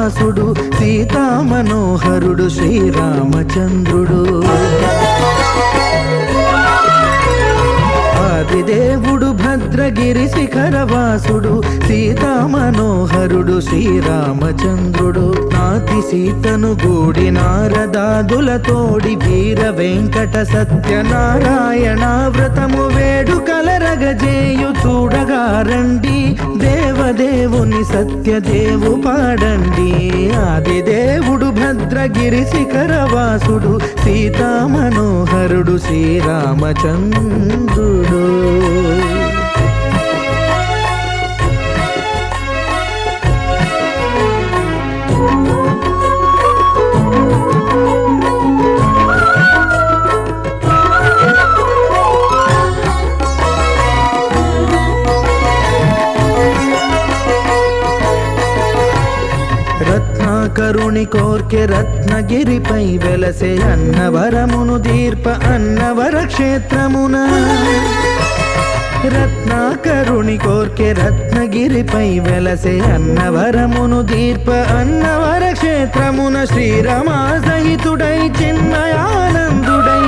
వాసుడు సీతా మనోహరుడు శ్రీరామచంద్రుడు. ఆదిదేవుడు భద్రగిరి శిఖరవాసుడు సీతా మనోహరుడు శ్రీరామచంద్రుడు. నాతి సీతను గూడి నారదాదులతోడి వీర వెంకట సత్యనారాయణ వ్రతము వేడుకలరగజేయు చూడగా రండి, దేవదేవుని సత్యదేవు పాడండి. ఆదిదేవుడు భద్రగిరి శిఖరవాసుడు సీతా మనోహరుడు శ్రీరామచంద్రుడు. రత్నాకరుని కోర్కె రత్నగిరిపై వెలసే అన్నవరమును దీర్ప అన్నవర క్షేత్రమున. రత్నాకరుని కోర్కె రత్నగిరిపై వెలసే అన్నవరమును దీర్ప అన్నవర క్షేత్రమున. శ్రీరమా సహితుడై చిన్మయానందుడై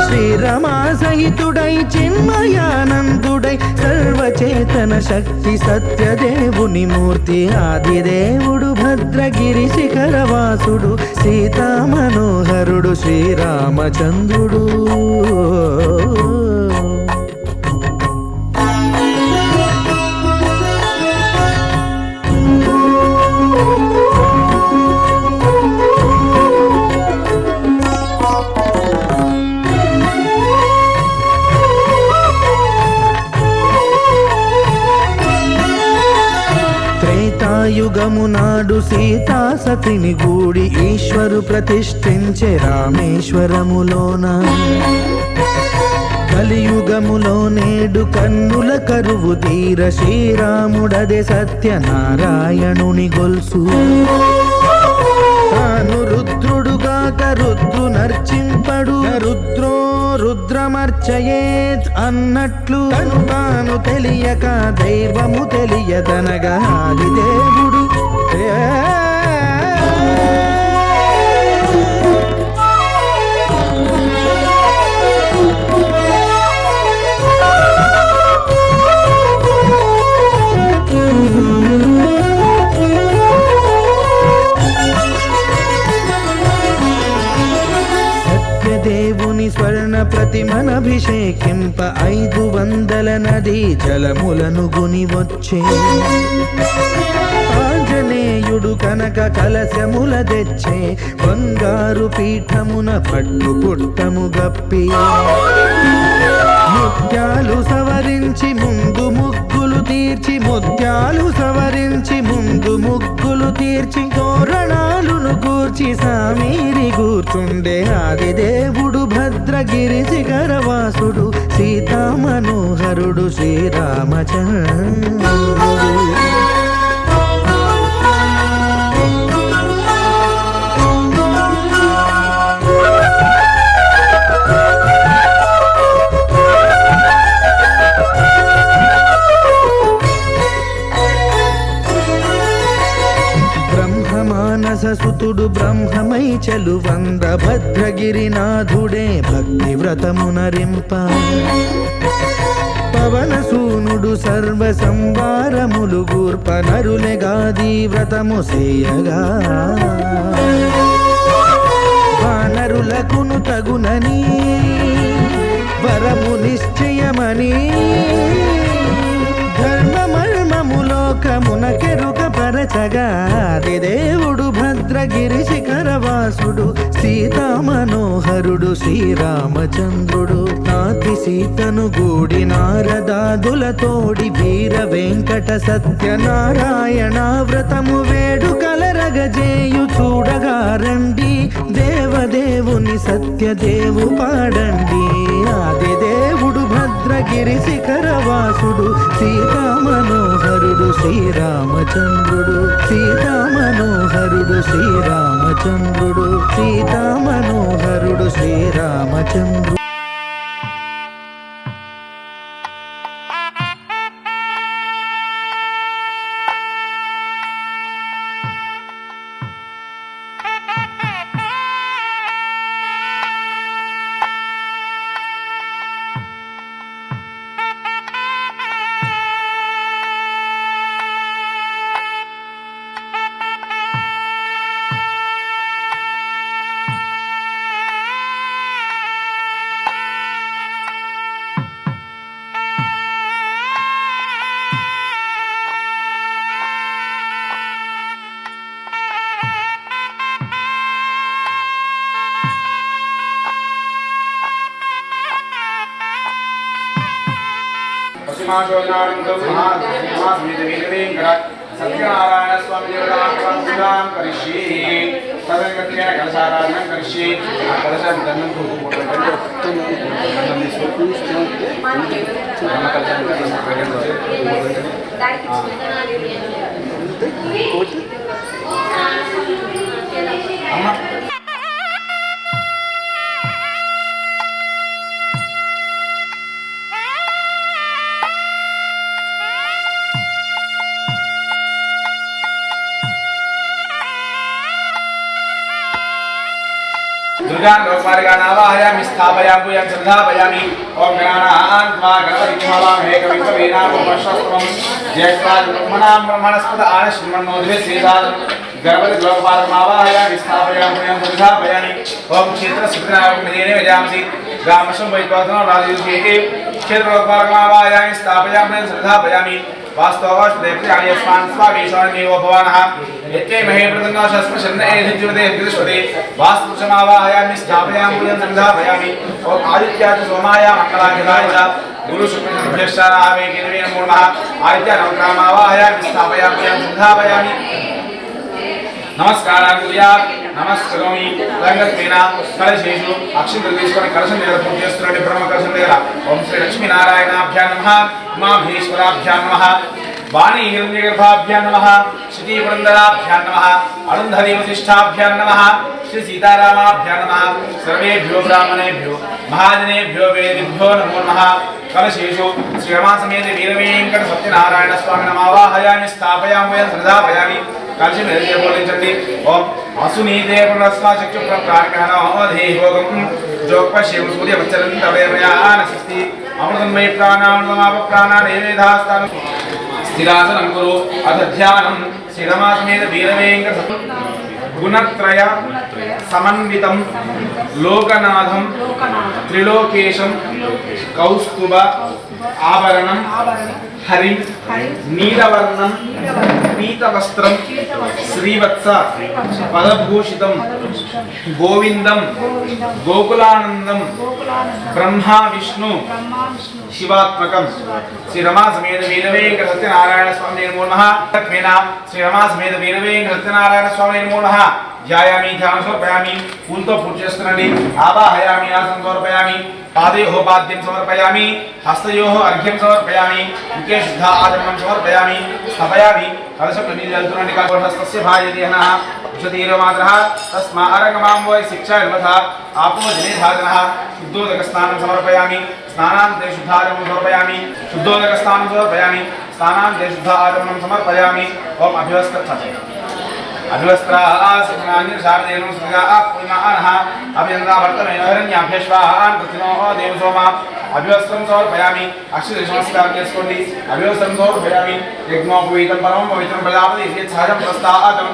శ్రీరమా సహితుడై చిన్మయానందుడై సర్వచేతన శక్తి సత్యదేవుని మూర్తి. ఆదిదేవుడు భద్రగిరి శిఖరవాసుడు సీతా మనోహరుడు శ్రీరామచంద్రుడు. త్రేతాయుగము నాడు సీతా సతిని గూడి ఈశ్వరు ప్రతిష్ఠించే రామేశ్వరములోన. కలియుగములో నేడు కన్నుల కరువు తీర శ్రీరాముడదే సత్యనారాయణుని గొల్సు. తాను రుద్రుడుగాక రుద్రు నర్చింపడు, రుద్రో రుద్రమర్చయేత్ అన్నట్లు తను తాను తెలియక దైవము తెలియదనగా ఆదిదేవుడు దేవుని స్వర్ణ ప్రతిమనభిషేకింప 500 నదీ జలములను గుని వచ్చే. ఆంజనేయుడు కనక కలశముల తెచ్చే, బంగారు పీఠమున పట్టు పుట్టము గప్పి. ముత్యాలు సవరించి ముందు ముగ్గులు తీర్చి, ముత్యాలు సవరించి ముందు ముగ్గులు తీర్చి, తోరణాలును కూర్చి సామీరి కూర్చుండే. ఆదిదేవుడు భద్రగిరి శిఖరవాసుడు సీతా మనోహరుడు శ్రీరామచంద్రుడు. సుతుడు బ్రహ్మమై చెలువంద భద్రగిరినాథుడే భక్తి వ్రతమునరింప. పవన సూనుడు సర్వ సంవారములు గూర్ప నరులెగాది వ్రతము సేయగా. వానరులకును తగునని వరము నిశ్చయమని, ధర్మమర్మములోకమునకెరుక పరచగా. ఆదిదేవుడు భద్రగిరి శిఖరవాసుడు సీతా మనోహరుడు శ్రీరామచంద్రుడు. నాతి సీతను గూడి నారదాదులతోడి వీర వెంకట సత్యనారాయణ వ్రతము వేడుకలరగజేయు చూడగా రండి, దేవదేవుని సత్యదేవు పాడండి. ఆదిదేవుడు భద్రగిరి శిఖరవాసుడు సీతా మనోహరుడు శ్రీరామచంద్రుడు. సీతా మనోహరుడు శ్రీరామచంద్రుడు. సీతా మనోహరుడు శ్రీరామచంద్రుడు. सत्यनारायण स्वामी देवतां करिष्ये तदंगत्रेण कलशाराधनं करिष्ये कलशं दन्नं दुर्गान् लोकमार्गानावाहयामि स्थापयामि श्रद्धापयामि ओम गणानां त्वा गणपतिमहावामहे कविं कवीनामुपमश्रवं ज्येष्ठाब्रह्मणां ब्रह्मणस्पद आनश्रमणोद्भे श्रीसादं गणपति लोकमार्गमावाहयामि स्थापयामि श्रद्धापयामि ओम क्षेत्रसुखनाममेने वजामसि ग्रामशं वैद्वासनं राजयुषेति क्षेत्र लोकमार्गमावाहयामि स्थापयामि श्रद्धापयामि वास्तवश देवत्यानि अस्मान् स्वावीशानेव भवानः यत्ते महे प्रदन्नो शस्त्रशन्ने एधिज्योते दिशोते वास्तुषमावाहयामि स्थापयामि संधापयामि ओम आदित्याय सोमाय मंगलाय च गुरु शुक्रभ्यश्चारावे केनवे नमो नमः आदित्य नवग्रामावाहयामि स्थापयामि संधापयामि नमस्कारान् कुर्यात् नमस्करोमि रंगत्वेन कलशेषु अक्षितदेशकोनि कलशं देव पूज्यस्त्रोणि ब्रह्म कलशं देव ओम श्री लक्ष्मी नारायणाभ्यां नमः उमाभीश्वराभ्यां नमः वाणी हिरण्यगर्भाभ्यां नमः श्री पुरन्दराभ्यां नमः अरुन्धती वसिष्ठाभ्यां नमः श्री सीतारामाभ्यां नमः सर्वेभ्यो ब्राह्मणेभ्यो महाजनेभ्यो वेदिभ्यो नमो नमः कलशेषु श्री रमासमेत वीरवेंकट सत्यनारायण स्वामी नमावाहयामि स्थापयामि श्रद्धापयामि कालशी मेरे बोलिंचंडी ओम असुनीते पुनस्मा चक्षु प्राणकहनो अधे भोगम जोगपश्येम सूर्य वच्चरं तवेमयान सस्ति अमृतमय प्राणामृतमाप प्राणानेवेधास्तान स्थिरासनं कुरु अथ ध्यानं श्रीरमासमेत वीरवेंकट गुणत्रय समन्वितं लोकनाथं त्रिलोकेशं कौस्तुभ आभरणं हरिं नीलवर्णं पीतवस्त्रं श्रीवत्स पदभूषितं गोविंदं गोकुलानंदं ब्रह्मा विष्णु शिवात्मकं श्री रमा समेत वीरवेंकट सत्यनारायण स्वामी नमो नमः तत्मेना श्री रमा समेत वीरवेंकट सत्यनारायण स्वामी नमो नमः ध्यायामि ध्यानं समर्पयामि पूर्तो पूज्यस्तननि आवाहयामि आसनं समर्पयामि पादयोः पाद्यं समर्पयामि हस्तयोः अर्घ्यं समर्पयामि मुखे शुद्ध आचमनं समर्पयामि स्थापयामि कलशप्रनिजलतुननि कालहस्तस्य भायदेहनः उषतीरमात्रः तस्मा अरङ्गमां वै शिक्षा निर्मथा आपो जनेधाजनः शुद्धोदकस्नानं समर्पयामि स्नानान्ते शुद्धाचमनं समर्पयामि शुद्धोदकस्नानं समर्पयामि स्नानान्ते शुद्ध आचमनं समर्पयामि ओम अभिवस्त्रच्छते अभिवस्त्रासनान्यशारदेनो सुगा पुमानः अभियन्त्रा वर्तमेन हिरण्याभ्यश्वाहान् प्रतिनो देवसोमा अभिवस्त्रं समर्पयामि अक्षितनमस्कारं చేసుకోండి अभिवस्त्रं समर्पयामि यज्ञोपवीतं परमं पवित्रं प्रजापति यच्छाजं प्रस्तादं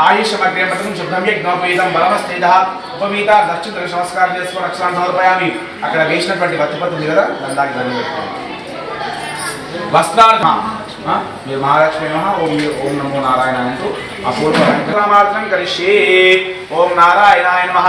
आयुष्यमग्रे पठनं शुद्धं यज्ञोपवीतं परमस्तेजः उपवीता दक्षिणनमस्कारं చేసుకొని అక్షరాన్ని సమర్పయామి అక్కడ వేసినటువంటి వత్తిపత్తి ఉంది కదా దానికి దండం పెట్టుకోండి वस्त्रार्थ महालक्ष्मी ओम नमो नारायणाय अपूर्वरामार्चन करिष्ये ओम नारायणाय नमः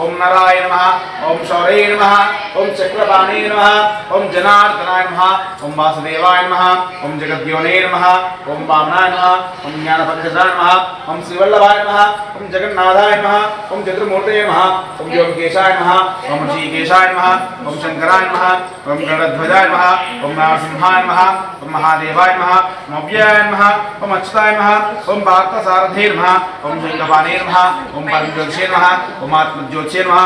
ओम नारायण नमः ओम शौर्ये नमः ओम चक्रपाणे नमः ओम जनार्दनाय नमः ओम वासुदेवाय नमः ओम जगद्योने नमः ओम वामनाय नमः ओम ज्ञानपंकजाय नमः ओम श्रीवल्लभाय नमः ओम जगन्नाथाय नमः ओम चतुर्मूर्तये नमः ओम योगकेशाय नमः ओम ऋषिकेशाय नमः ओम शंकराय नमः ओम गरुड़ध्वजाय नमः ओम नरसिंहाय नमः ओम महादेवाय नमः ओम अव्ययाय नमः ओम अच्युताय नमः ओम पार्थसारथे नमः ओम शंकरपाणे नमः ओम परमज्योतिषे नमः ओम आत्मज्योतिषे नमः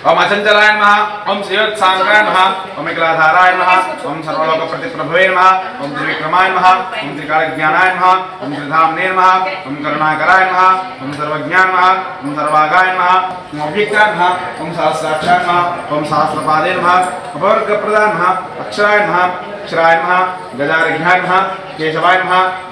ओम अचंचलाय नमः ओम श्रीवत्सांगाय नमः ओम एकलाधाराय नमः ओम सर्वलोक प्रतिप्रभवे नमः ओम त्रिविक्रमाय नमः ओम त्रिकालज्ञानाय नमः ओम त्रिधामने नमः ओम करुणाकराय नमः ओम सर्वज्ञाय नमः ओम सर्वागाय नमः ओम अव्यक्ताय नमः ओम सहस्राक्षाय नमः ओम सहस्रपादे नमः अपवर्गप्रदाय नमः अक्षराय नमः अक्षराय नमः गजारघ्याय नमः केशवाय नमः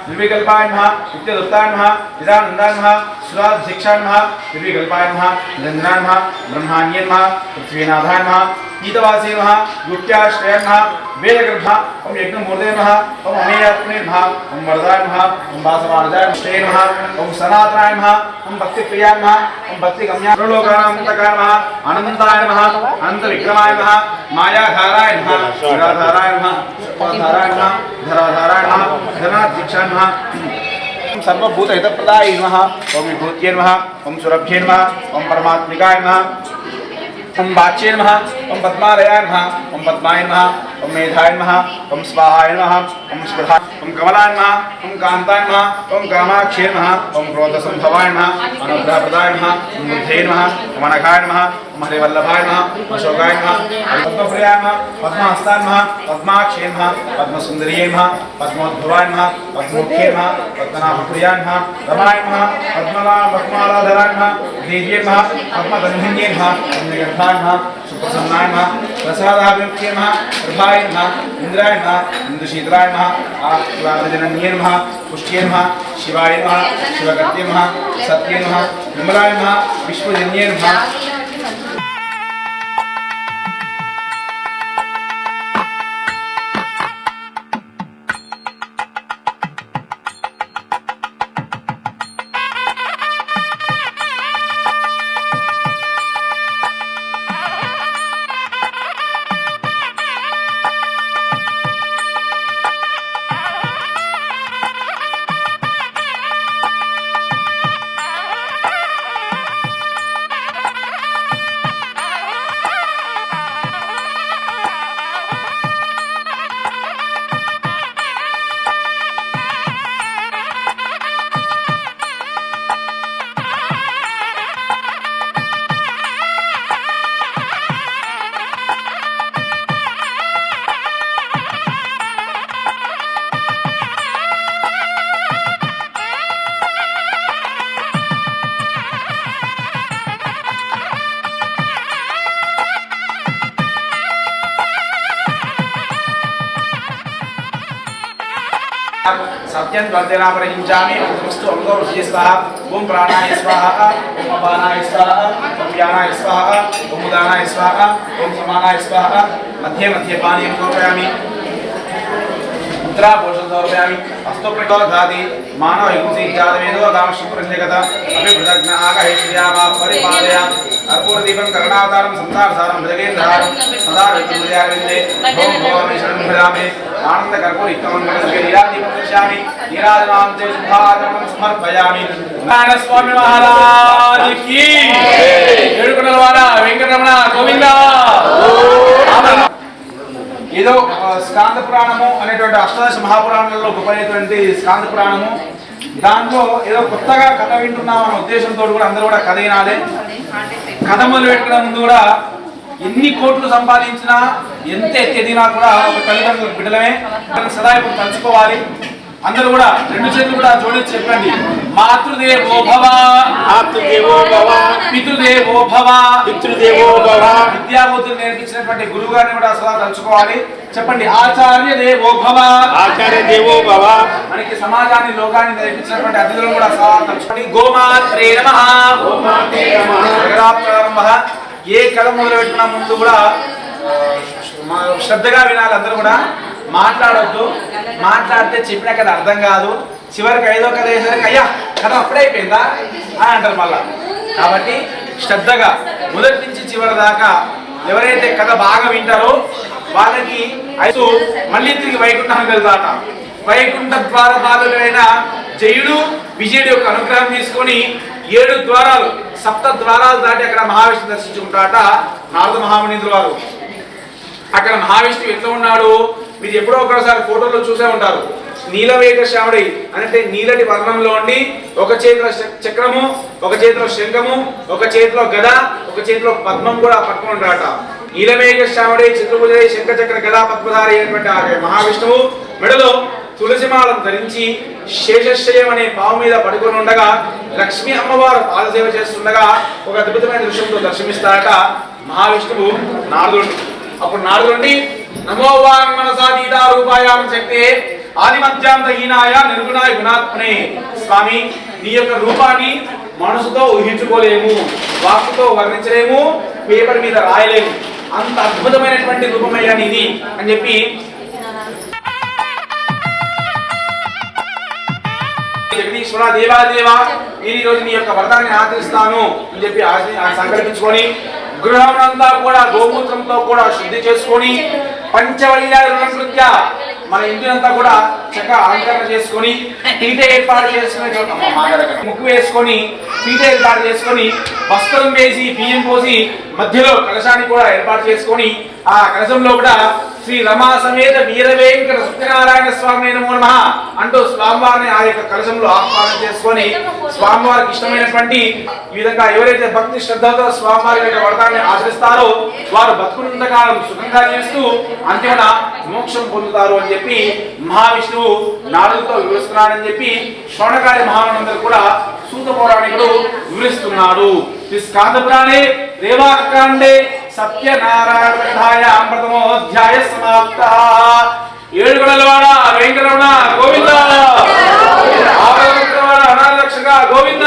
निर्विकल्पाय नमः नित्यदुत्ताय नमः निदानन्दाय नमः सुराध्यक्षाय नमः पृथ्वीकल्पाय नमः निरञ्जनाय नमः ब्रह्माण्ये नमः पृथ्वीनाथाय नमः गीतवासे नमः गुप्त्याश्रयाय नमः वेदगर्भः ओम यज्ञमूर्ते नमः ओम अमेयात्मने नमः ओम वरदाय नमः ओम वासवार्जाय नमः ओम सनातनाय नमः ओम भक्तिप्रियाय नमः ओम भक्तिगम्याय प्रलोकानान्तकाय नमः अनन्ताय नमः अनन्तविक्रमाय नमः मायाधाराय नमः निराधाराय नमः सर्वधाराय नमः धराधाराय नमः धनाध्यक्षाय नमः सर्वभूतहितप्रदाय नमः ओम विभूत्यै नमः ओम सुरभ्ये नमः ओम परमात्मिकाय नमः ओम वाच्ये नमः ओम पद्मालयाय नमः ओम पद्माय नमः ओम मेधाय नमः ओम स्वाहाय नमः ओम स्पृहाय ओम कमलाय नमः ओम कान्ताय नमः ओम कामाक्ष्ये नमः ओम क्रोधसंभवाय नमः अनुग्रहप्रदाय नमः ओम बुद्धे नमः ओम अनघाय नमः ओम हरिवल्लभाय नमः ओम अशोकाय नमः पद्मप्रियाय नमः पद्महस्ताय नमः पद्माक्ष्ये नमः पद्मसुन्दर्ये नमः पद्मोद्भवाय नमः पद्ममुख्ये नमः पद्मनाभप्रियाय नमः रमाय नमः पद्ममालाधराय नमः देव्ये नमः पद्मधन्विन्ये नमः पद्मगर्भाय नमः सुप्रसन्नाय नमः प्रसादाभिमुख्ये नमः प्रभाय नमः इंद्राय नमः इंदुशीतलाय नमः आत्मानजनन्ये नमः पुष्ट्ये नमः शिवाय नमः शिवगत्ये नमः सत्ये नमः विमलाय नमः विश्वजन्ये नमः सत्यं द्वन्द्वेना परिहिंसामि नमस्तु अंगो स्वाहा ओम प्राणाय स्वाहा ओम अपानाय स्वाहा ओम व्यानाय स्वाहा ओम उदानाय स्वाहा ओम समानाय स्वाहा मध्ये मध्ये पानीयं समर्पयामि मुद्रा पोषण समर्पयामि अस्तु प्रतोधाति मानव हिंसी जातवेदो गामशुप्रञ्जगत अभिभृतज्ञ आगहेश्वर्यामा परिपालय अर्पूर्दीपं करुणावतारं संसारसारं भजगेन्द्रहारं सदा विद्युमर्याविन्दे ओम भवामीश्वरं भजामि आनंद कर्पूर इत्तमंगलस्य लीलादीपं दर्शयामि नीराजनां च शुभागमनं समर्पयामि नारायण स्वामी महाराज की ఏడుకొండలవాడ వెంకటరమణ గోవింద ఏదో స్కాంద పురాణము అనేటువంటి అష్టాదశ మహాపురాణాలలో గొప్పైనటువంటి స్కాంద పురాణము దాంట్లో ఏదో కొత్తగా కథ వింటున్నాం అనే ఉద్దేశంతో కూడా అందరూ కూడా కథ వినాలి కథ మొదలు పెట్టుకునే ముందు కూడా ఎన్ని కోట్లు సంపాదించినా ఎంత ఎదిగినా కూడా ఒక తల్లిదండ్రుల బిడ్డలమే సదా ఇప్పుడు తలుచుకోవాలి అందరూ కూడా రెండు చేతులు కూడా జోడించి చెప్పండి మాతృదేవో భవ మాతృదేవో భవ పితృదేవో భవ పితృదేవో భవ విద్యాబుద్ధులు నేర్పించినటువంటి గురువు గారిని కూడా సదా తలుచుకోవాలి చెప్పండి ఆచార్య దేవో భవ ఆచార్య దేవో భవ మనకి సమాజాన్ని లోకాన్ని నేర్పించినటువంటి అతిథులను కూడా సదా తలుచుకోండి గోమాత్రే నమః గోమాత్రే నమః ప్రారంభ ఏ కథ మొదలు పెట్టినా ముందు కూడా శ్రద్ధగా వినాలి అందరూ కూడా మాట్లాడొద్దు మాట్లాడితే చెప్పిన కథ అర్థం కాదు చివరికి ఐదో కథ వేసేసరికి అయ్యా కథ అప్పుడైపోయిందా అని అంటారు మళ్ళా కాబట్టి శ్రద్ధగా మొదటి నుంచి చివరి దాకా ఎవరైతే కథ బాగా వింటారో వాళ్ళకి అయితే మళ్ళీ తిరిగి వైకుంఠానికి వెళ్తాట వైకుంఠ ద్వార పాలకులైన జయుడు విజయుడు యొక్క అనుగ్రహం తీసుకొని 7 ద్వారాలు 7 ద్వారాలు దాటి అక్కడ మహావిష్ణు దర్శించుకుంటాట నారద మహామునీంద్రుల వారు అక్కడ మహావిష్ణువు ఎట్లా ఉన్నాడు మీరు ఎప్పుడో ఒకసారి ఫోటోలో చూసే ఉంటారు నీలవేగ శ్యాముడి అంటే నీలటి వర్ణంలో ఉండి ఒక చేతిలో చక్రము ఒక చేతిలో శంఖము ఒక చేతిలో గద ఒక చేతిలో పద్మం కూడా పట్టుకుని ఉంటాడట నీలవేగ శ్యాముడి చిత్రభుజై శంఖ చక్ర గదా పద్మధారి అయినటువంటి ఆ మహావిష్ణువు మెడలో తులసిమాలను ధరించి శేషశయం అనే పాము మీద పడుకొని ఉండగా లక్ష్మీ అమ్మవారు పాదసేవ చేస్తుండగా ఒక అద్భుతమైన దృశ్యంతో దర్శనమిస్తాడట మహావిష్ణువు నారదుడు అప్పుడు నారదుడి నమో వాంగ్ మనసా దీదా రూపాయాం శక్తి ఆది మధ్యాంత హీనాయ నిర్గుణాయ గుణాత్మనే. స్వామి, నీ యొక్క రూపాన్ని మనసుతో ఊహించుకోలేము, వాక్కుతో వర్ణించలేము, పేపర్ మీద రాయలేము, అంత అద్భుతమైనటువంటి రూపమయ్యా నీది అని చెప్పి జగదీశ్వర దేవాదేవ, నేను ఈరోజు నీ యొక్క వ్రతాన్ని ఆచరిస్తాను అని చెప్పి సంకల్పించుకొని గృహమంతా కూడా గోమూత్రంతో కూడా శుద్ధి చేసుకొని పంచవల్యాకృత్య మన ఇంటినంతా కూడా చక్కగా అలంకరణ చేసుకొని పీట ఏర్పాటు చేసుకుని ముక్కు వేసుకొని పీట ఏర్పాటు చేసుకొని వస్త్రం వేసి బియ్యం పోసి మధ్యలో కలశాన్ని కూడా ఏర్పాటు చేసుకొని ఆ కలశంలో కూడా శ్రీ రమా సమేత వీర వెంకట సత్యనారాయణ స్వామి నమో నమః అంటూ స్వామివారిని ఆ యొక్క కలశంలో ఆహ్వానం చేసుకొని స్వామివారికి ఇష్టమైనటువంటి ఈ విధంగా ఎవరైతే భక్తి శ్రద్ధతో స్వామివారి యొక్క వ్రతాన్ని ఆచరిస్తారో వారు బతుకున్నంతకాలం సుఖంగా చేస్తూ అంతిమన మోక్షం పొందుతారు అని చెప్పి మహావిష్ణువు నారదుడితో వివరిస్తున్నాడని చెప్పి శౌనకాది మహానందరూ కూడా సూత పౌరాణికుడు వివరిస్తున్నాడు. స్కాంద పురాణే రేవాకాండే సత్యనారాయణ కథాయాం ప్రథమోధ్యాయ సమాప్తః. ఏడుగొండలవాడ వెంకటరమణ గోవింద, ఆవరణవాడ అనాథరక్షక గోవింద,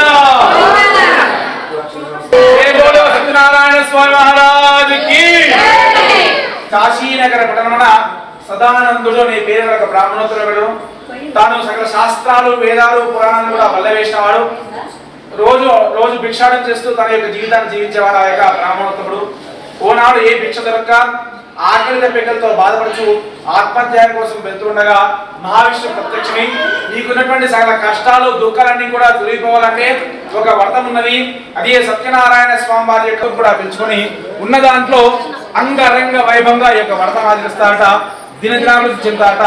సత్యనారాయణ స్వామి మహారాజుకి. కాశీనగర పట్టణమున సదానందుడు అనే పేరు ఒక బ్రాహ్మణోత్తరుడు. తాను సకల శాస్త్రాలు వేదాలు పురాణాలు కూడా వల్లవేసినవాడు. రోజు రోజు భిక్షాటం చేస్తూ తన యొక్క జీవితాన్ని జీవించేవాడు ఆ యొక్క బ్రాహ్మణోత్తముడు. ఓనాడు ఏ భిక్ష దొరక్క ఆకలి దప్పికలతో బాధపడుచు ఆత్మహత్యాయం కోసం వెళ్తుండగా మహావిష్ణువు ప్రత్యక్షమై నీకున్నటువంటి సకల కష్టాలు దుఃఖాలన్నీ కూడా తొలగిపోవాలంటే ఒక వ్రతం ఉన్నది, అదే సత్యనారాయణ స్వామి వారి యొక్క కూడా పెంచుకొని ఉన్న దాంట్లో అంగరంగ వైభవంగా ఈ యొక్క వ్రతం ఆచరిస్తారట, దినదినాభివృద్ధి చెందారట.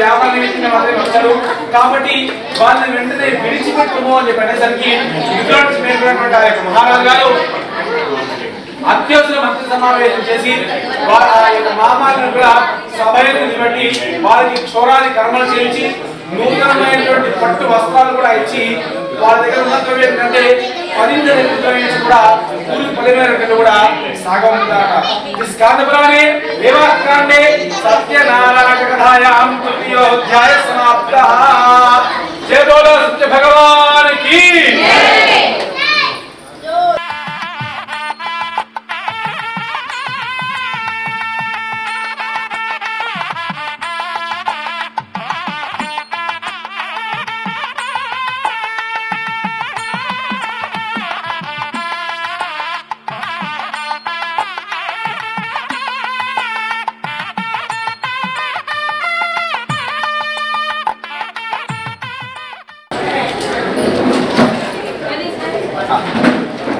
వ్యాపార నిమిత్తం మాత్రమే వచ్చారు కాబట్టి వాళ్ళని వెంటనే విడిచిపెట్టుము అని చెప్పేసరికి ఆ యొక్క మహారాజు గారు అత్యవసర మంత్రి సమావేశం చేసి వారి ఆ యొక్క మహామారిని కూడా సభను నిలబెట్టి వారికి క్షోరాది కర్మలు చేయించి నూతనమైనటువంటి పట్టు వస్త్రాలు కూడా ఇచ్చి వాళ్ళ దగ్గర ఉన్న ద్రవ్యం కంటే 10 ద్రవ్యం కూడా ఊరి 10,000 కూడా సాగవుతారట. స్కాందపురాణే రేవాకాండే సత్యనారాయణ కథాయాం తృతీయోధ్యాయ సమాప్తః. జయ బోలో సత్య భగవానికి.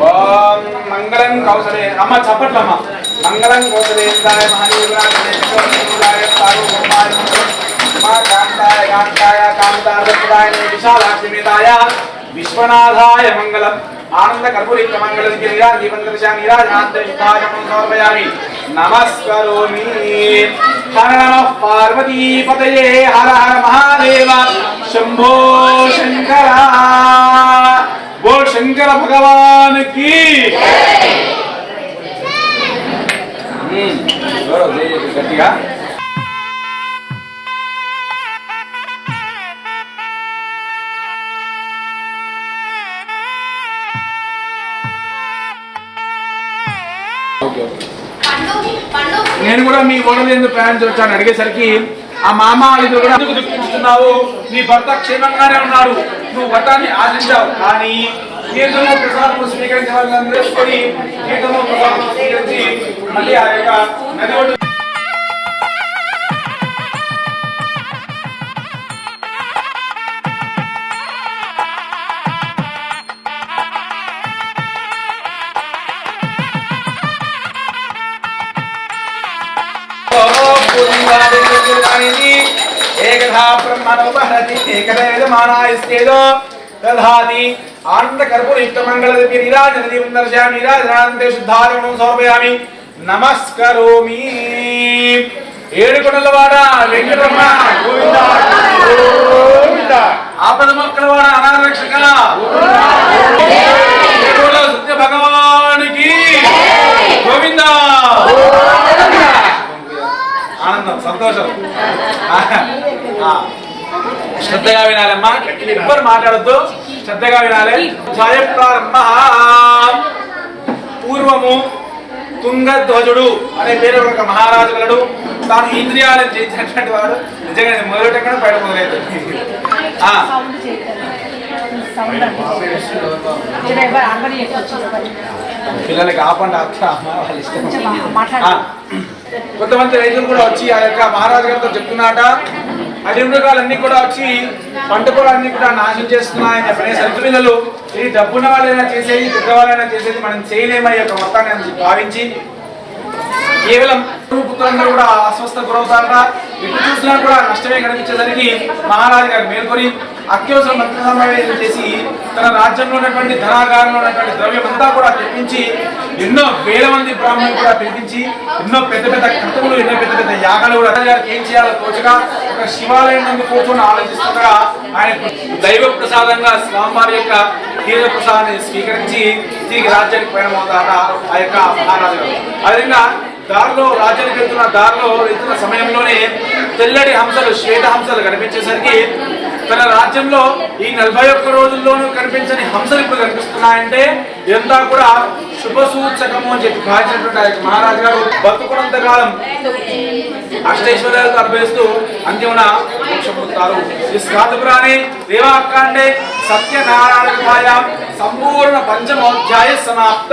ఓం మంగళం కౌసలే అమ్మ చప్పట్లమ్మ. మంగళం కౌసలేంద్రాయ మహాదేవాయ సార్వభౌమాయ కాంతాయ కాంతాయ కాంతాయ విశాలాక్షిమేతాయ విశ్వనాథాయ మంగళం. ఆనంద కర్పూరిక మంగళం గిరిరా దీపంతరిశానిరాజాంతరిష్టాయమం సమర్పయామి నమస్కరోమి. హర నమః పార్వతీపతయే హర హర మహాదేవ శంభో శంకర. बोल शंकर भगवान की. गट्टिगा నేను కూడా మీ ఓడలు ఎందుకు ప్రయాణించి వచ్చాను అడిగేసరికి ఆ మామ ఇద్దరు కూడా ఎందుకు దుఃఖిస్తున్నావు, నీ భర్త క్షేమంగానే ఉన్నాడు, నువ్వు వ్రతాన్ని ఆశించావు, కానీ కీర్తనో ప్రసాదము స్వీకరించే వాళ్ళని తెలుసుకొని కీర్తనో ప్రసాదము స్వీకరించి మళ్ళీ ఆ యొక్క నది ఒడ్డు एकधा ब्रह्मणोपहरति एकदा यजमानायस्तेजो दधाति आनन्दकर्पूरयुक्तमङ्गलद्रव्य नीराजनदीपं दर्शयामि नीराजनानन्दे शुद्धाचमनं समर्पयामि नमस्करोमि ఏడుకొండలవాడ వెంకటరమణ గోవింద గోవింద ఆపద మొక్కలవాడ అనాథరక్షక గోవింద సత్య భగవానికి గోవింద ఆనందం సంతోషం శ్రద్ధగా వినాలమ్మా ఎవ్వరు మాట్లాడద్దు శ్రద్ధగా వినాలి జయప్రారంభ పూర్వము తుంగధ్వజుడు అనే పేరు ఒక మహారాజు గలడు తాను ఇంద్రియాలను చేసినటువంటి వాడు నిజంగా మొదలెట్టకుండా బయట మొదలవుతుంది పిల్లలకి ఆపండి అత్త వాళ్ళ ఇష్టం కొంతమంది రైతులు కూడా వచ్చి ఆ యొక్క మహారాజు గారితో చెప్తున్నాట అడవి మృగాలన్నీ కూడా వచ్చి పంట పొలాన్ని కూడా నాశనం చేస్తున్నాయని చెప్పిన సరిగ్గు పిల్లలు ఇది డబ్బున్న వాళ్ళైనా చేసేది పెద్దవాళ్ళైనా చేసేది మనం చేయలేమో ఈ యొక్క మొత్తాన్ని భావించి కేవలం పుత్రులందరూ కూడా అస్వస్థ గురవుతారట ఎటు చూసినా కూడా నష్టమే కనిపించేసరికి మహారాజు గారు మేల్కొని అత్యవసర మంత్రి సమావేశం చేసి తన రాజ్యంలో ఉన్నటువంటి ధనాగారంలో ఉన్నటువంటి ద్రవ్యం అంతా కూడా తెప్పించి ఎన్నో వేల మంది బ్రాహ్మణులు కూడా పిలిపించి ఎన్నో పెద్ద పెద్ద కృతములు ఎన్నో పెద్ద పెద్ద యాగాలు కూడా ఏం చేయాలో తోచగా ఒక శివాలయం నందు కూర్చొని ఆలోచిస్తుండగా ఆయన దైవ ప్రసాదంగా స్వామివారి యొక్క తీర్థ ప్రసాదాన్ని స్వీకరించి తిరిగి రాజ్యానికి పయనమవుతారట ఆ యొక్క మహారాజు గారు. అదేవిధంగా దారిలో రాజ్యానికి వెళ్తున్న సమయంలోనే తెల్లటి హంసలు శ్వేత హంసలు కనిపించేసరికి తన రాజ్యంలో ఈ 41 రోజుల్లోనూ కనిపించని హంసలు ఇప్పుడు కనిపిస్తున్నాయంటే ఇదంతా కూడా శుభ సూచకము అని చెప్పి భావించినటువంటి ఆయన మహారాజు గారు బతుకున్నంత కాలం అష్టైశ్వర్యాలతో అనుభవిస్తూ అంతిమున మోక్షం పొందుతారు. ఈ స్కాతపురాణే దేవాకాండే సత్యనారాయణ సంపూర్ణ పంచమోధ్యాయ సమాప్త.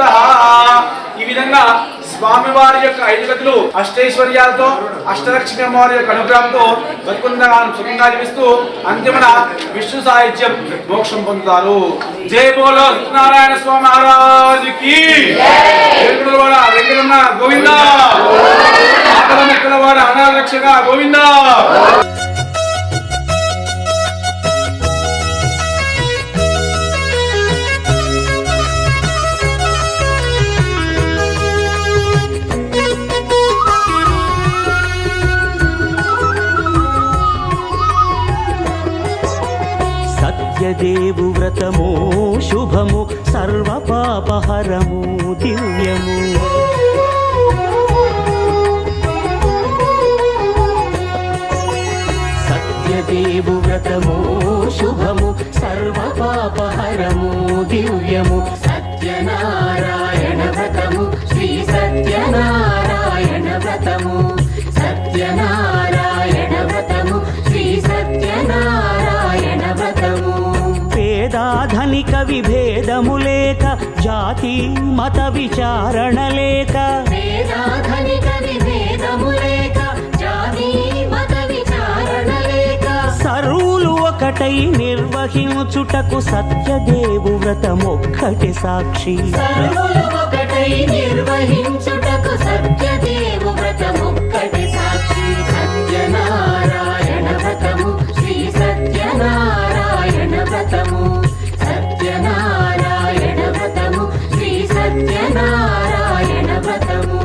ఈ విధంగా స్వామివారి యొక్క 5 గతులు అష్టైశ్వర్యాలతో అష్టలక్ష్మి అమ్మవారి యొక్క అనుగ్రహంతో బతుకున్నగానం సుఖంగా జీవిస్తూ అంతిమన విష్ణు సాహిత్యం మోక్షం పొందుతారు. జై బోలో సత్యనారాయణ స్వామి మహారాజుకి వెంకటరమణ గోవింద ఆపద మొక్కలవాడ అనాథరక్షక గోవింద. సత్యదేవు వ్రతము శుభము సర్వపాపహరము దివ్యము. సత్యదేవు వ్రతము శుభము సర్వపాపహరము దివ్యము. సత్యనారాయణ వ్రతము శ్రీ సత్యనారాయణ వ్రతము. సత్యనారాయణ వ్రతము శ్రీ సత్యనారాయణ వ్రతము. పేదాధనిక విభేదము లేక జాతి మత విచారణ లేక. పేదాధనిక విభేదము లేక జాతి మత విచారణ లేక. సర్వులు ఒకటై నిర్వహించుటకు సత్యదేవు వ్రతమొక్కటి సాక్షి. సర్వులు ఒకటై నిర్వహించుటకు సత్యదేవు వ్రతమొక్కటి సాక్షి. సత్యనారాయణ వ్రతము శ్రీ సత్యనారాయణ వ్రతము. సత్యనారాయణ వ్రతము శ్రీ సత్యనారాయణ వ్రతము.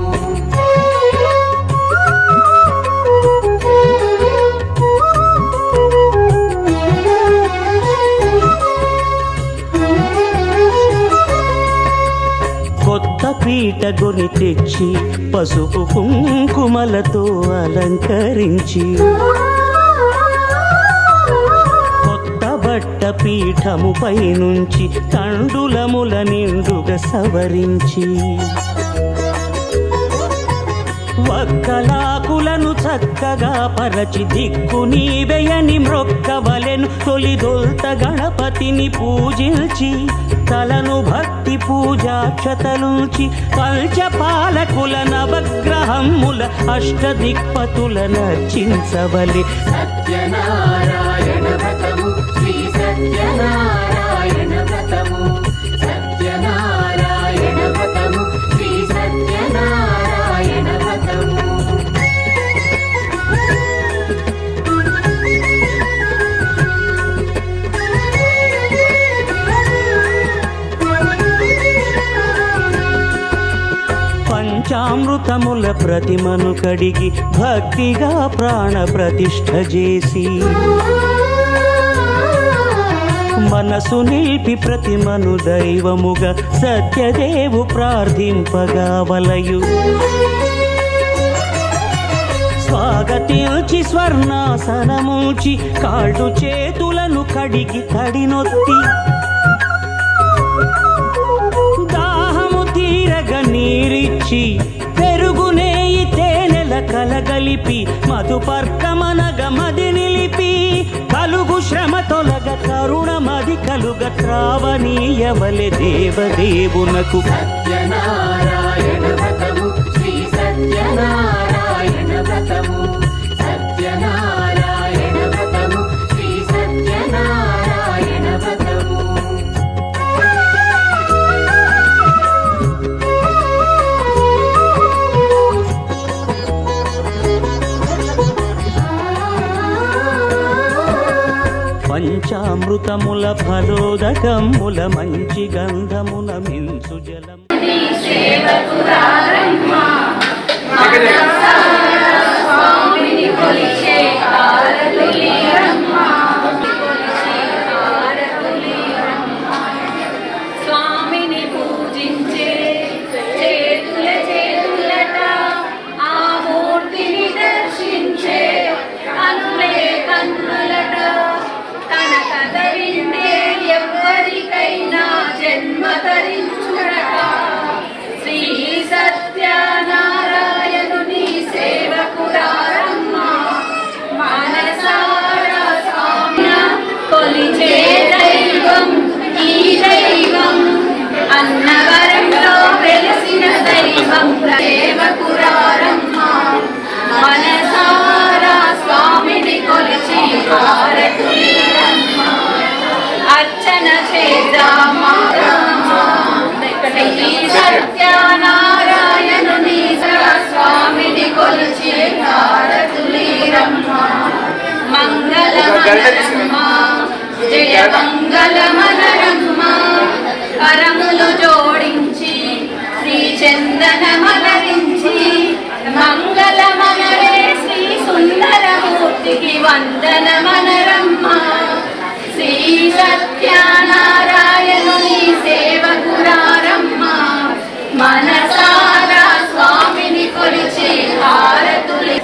కొత్త పీట గొని తెచ్చి పసుపు కుంకుమలతో అలంకరించి. కొత్త బట్ట పీఠముపై నుంచి తండులముల నిండుగా సవరించి. వక్కలాకులను చక్కగా పరచి దిక్కు నీవెయని మ్రొక్కవలెను. తొలిదొల్త గణపతిని పూజించి తలను భక్తి పూజాక్షతలుంచి పంచపాలకుల నవగ్రహముల అష్టదిక్పతుల నర్చించవలె. సత్యనారాయణ వ్రతము శ్రీ సత్యనారాయణ వ్రతము. సత్యనారాయణ వ్రతము శ్రీ సత్యనారాయణ వ్రతము. పంచామృతముల ప్రతిమను కడిగి భక్తిగా ప్రాణ ప్రతిష్ఠ చేసి మనసు నిలిపి ప్రతిమను దైవముగా సత్యదేవు ప్రార్థింపగా వలయు స్వాగతించి స్వర్ణాసనముంచి కాళ్ళు చేతులను కడిగి తడినొత్తి దాహము తీరగ నీరిచ్చి పెరుగునేయి తేనెల కలగలిపి మధుపర్కమనగ మది నిలిపి కలుగు శ్రమ తొలగ కరుణమది కలుగ త్రావనీయవలె దేవదేవునకు సత్యనారాయణ వ్రతము శ్రీ సత్యనారాయణ వ్రతము సత్యనారాయణ వ్రతము శ్రీ సత్యనారాయణ వ్రతము పంచామృతముల ఫలోదకముల మంచి గంధమున మించు జలం స్వామిని పూజించే చేతుల చేతులట ఆ మూర్తిని దర్శించే కన్నులే కన్నులట తన కథ వింటే ఎవరికైనా జన్మ ధరించుడట శ్రీ సత్యనారాయణుని సేవకురారమ్మ మనసారా స్వామి కొలిచే దైవం ఈ దైవం అన్నవరంలో వెలిసిన దైవం సేవకురారమ్మ మనసారా స్వామిని కొలిచి హారతులీరమ్మ అర్చన చేద్దామా శ్రీ సత్యనారాయణుని స్వామిని కొలిచి హారతులీరమ్మ మంగళమనరమ్మ జయ మంగళమనరమ్మ కరములు జోడించి శ్రీ చందనమలరించి మంగళమనరే శ్రీ సుందరమూర్తికి వందనమనరమ్మ శ్రీ సత్యనారాయణుని సేవకురారమ్మ మనసారా స్వామిని కొలిచి హారతులి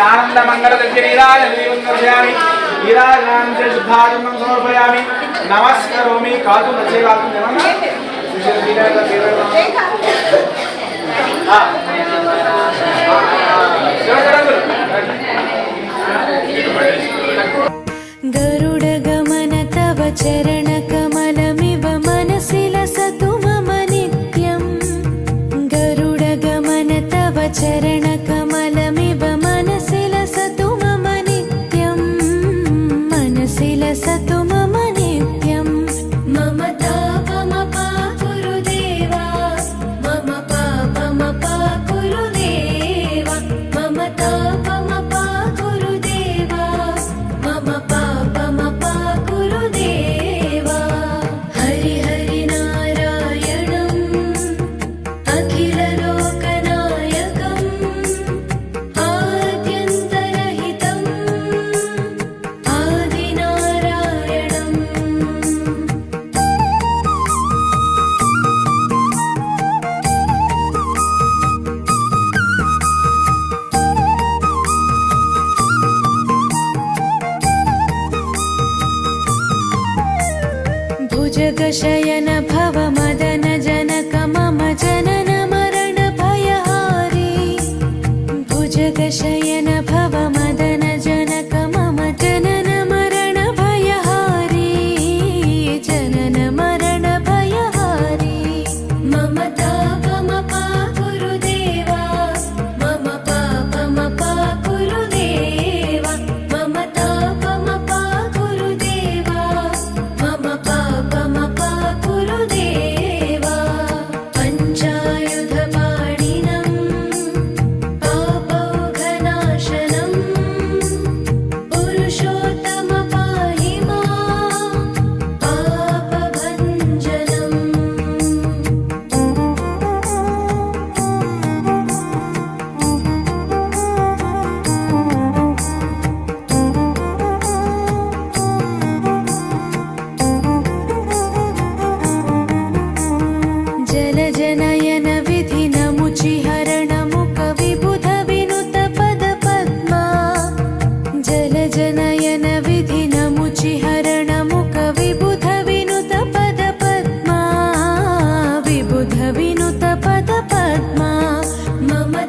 ఆనంద మంగళ దగ్గరీరాజామి ఈరాజాంతే శుద్ధాత్మం సమర్పయామి నమస్కరోమి కాదు వచ్చే కాదు गरुडगमन तव चरणकमलमिव मनसि लसतु मम नित्यम् गरुडगमन तव चरणकमलमिव मनसि लसतु मम नित्यम् मनसि लसतु मम नित्यम् मम तापमपाकुरु देवा मम पापमपाकुरु देवा मम तापमपाकुरु देवा मम पापमपाकुरु देवा हरि हरि नारायणम् अखिललोकनायकम् आद्यन्तरहितम् आदिनारायणम् भुजगशयन भव मदन जनक मम जनन मरण भयहारी भुजगशयन भव मदन जनक मम जनन मरण भयहारी जनन मरण भयहारी मम तापमपाकुरु देवा मम पापमपाकुरु देवा मम तापमपाकुरु देवा मम पापमपाकुरु देवा पञ्चायुधपाणिनम् पापौघनाशनम्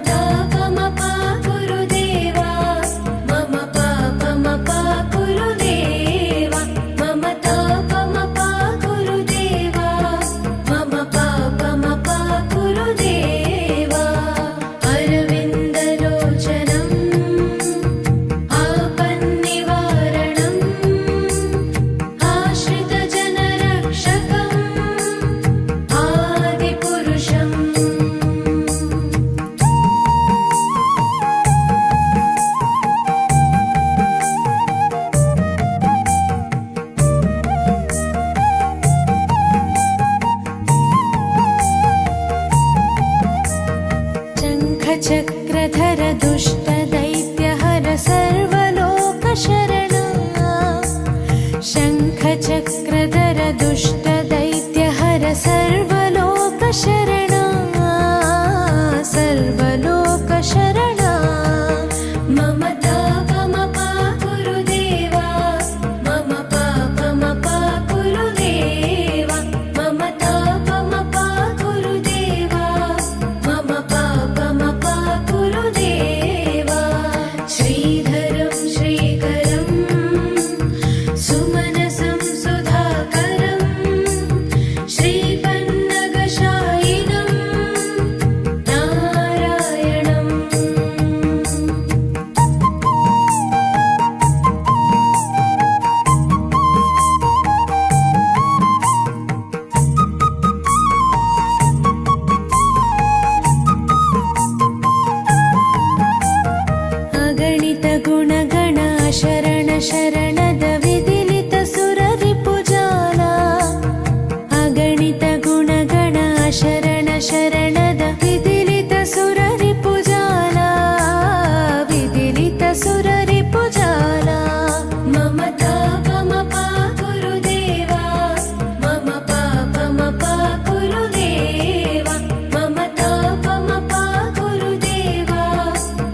तापमपा गुरुदेवा मम पापमपा गुरुदेवा मम तापमपा गुरुदेवा मम पापमपा गुरुदेवा अरविन्दलोचनम् आपन्निवारणम् आश्रितजनरक्षकम् आदिपुरुषम् शङ्खचक्रधर दुष्टदैत्यहर सर्वलोकशरणा शङ्खचक्रधर दुष्टदैत्यहर सर्वलोकशरणा सर्वलोकशरणा मम तापमपा गुरुदेवा मम पापमपा गुरुदेवा मम तापमपा गुरुदेवा मम पापमपा गुरुदेवा श्रीधरं श्रीकरं सुमनसं सुधाकरं श्रीपन्नगशायिनं नारायणम् अगणित गुणगण शरण शरणद विदिलित सुररिपुजाला अगणित गुणगण शरण शरणद विदिलित सुररिपुजाला विदिलित सुररिपुजाला मम तापमपा गुरुदेवा मम पापमपा गुरुदेवा मम तापमपा गुरुदेवा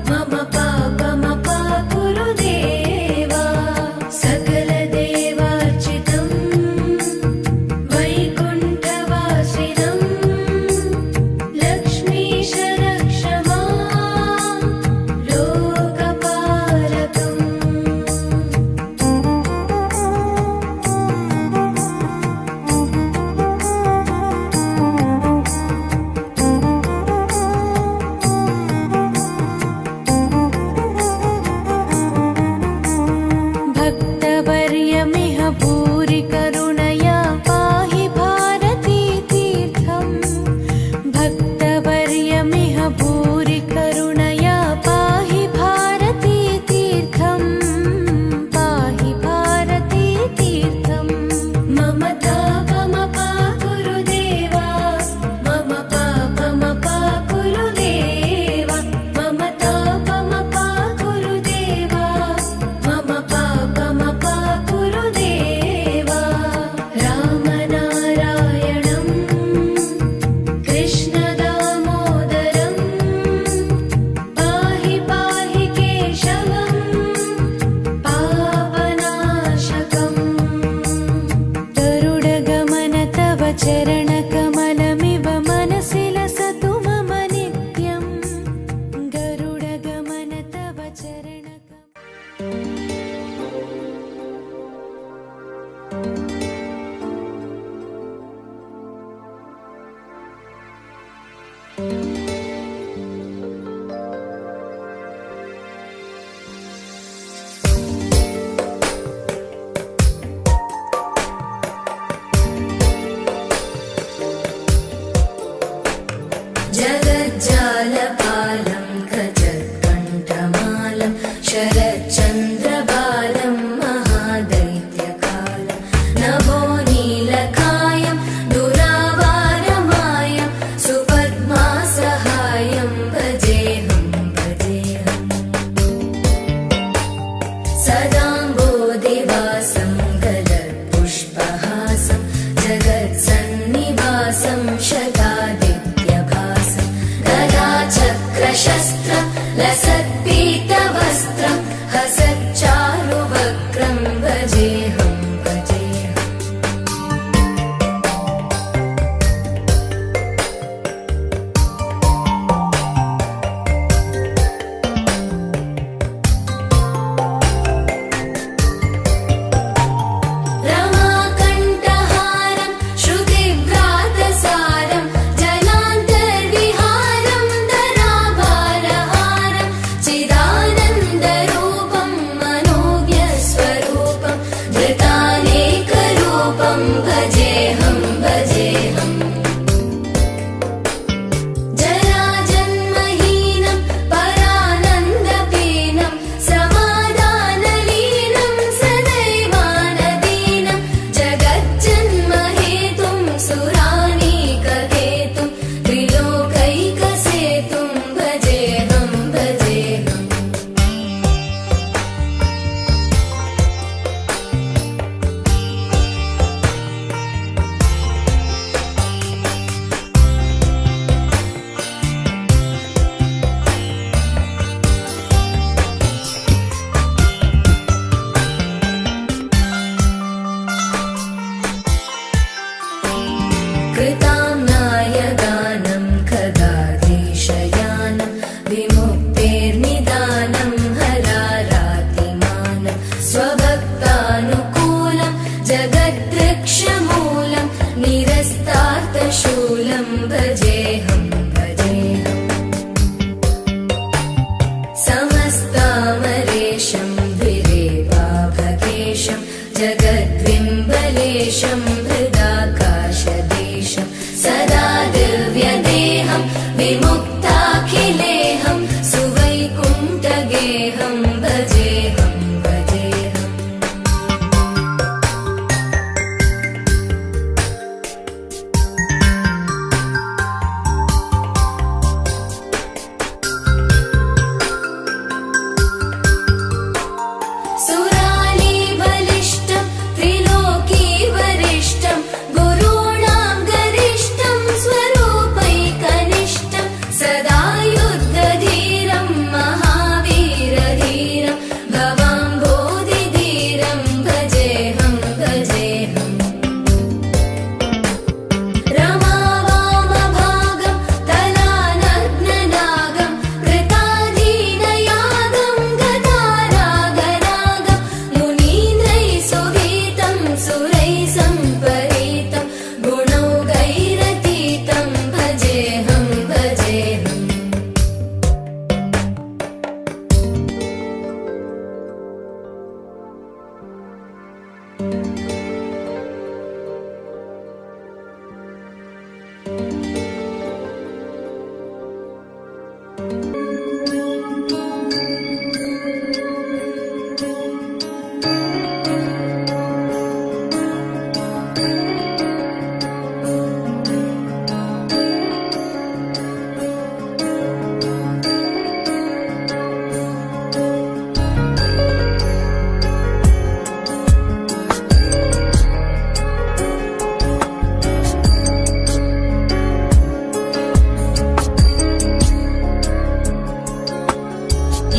मम पापमपा गुरुदेवा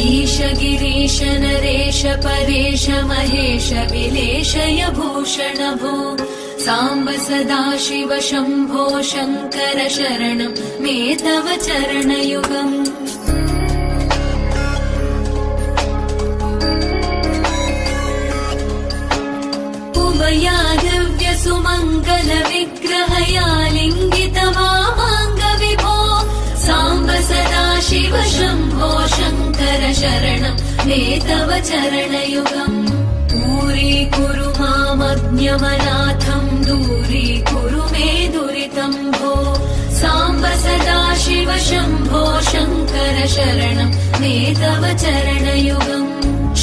ईश गिरीश नरेश परेश महेश विलेशय भूषण भो साम्ब सदा शिव शम्भो शङ्कर शरणं मे तव चरणयुगम् उमया दिव्य सुमङ्गल विग्रहया लिङ्गित मामाङ्ग विभो साम्ब सदा शिव शम्भो शङ्कर शरणं मे तव चरणयुगम् दूरीकुरु मामज्ञमनाथं दूरीकुरु मे दुरितं भो साम्ब सदा शिव शम्भो शङ्कर शरणं मे तव चरणयुगम्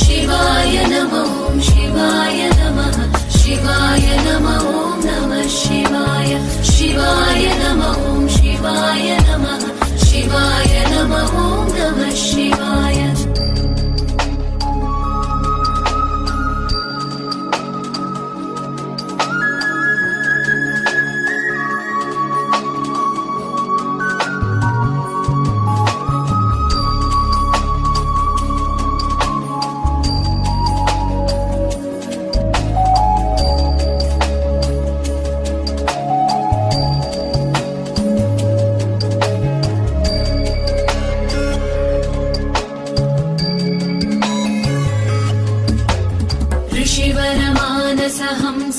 शिवाय नमो शिवाय नमः शिवाय नमो नमः शिवाय शिवाय नमो शिवाय नमः शिवाय नमो नमः शिवाय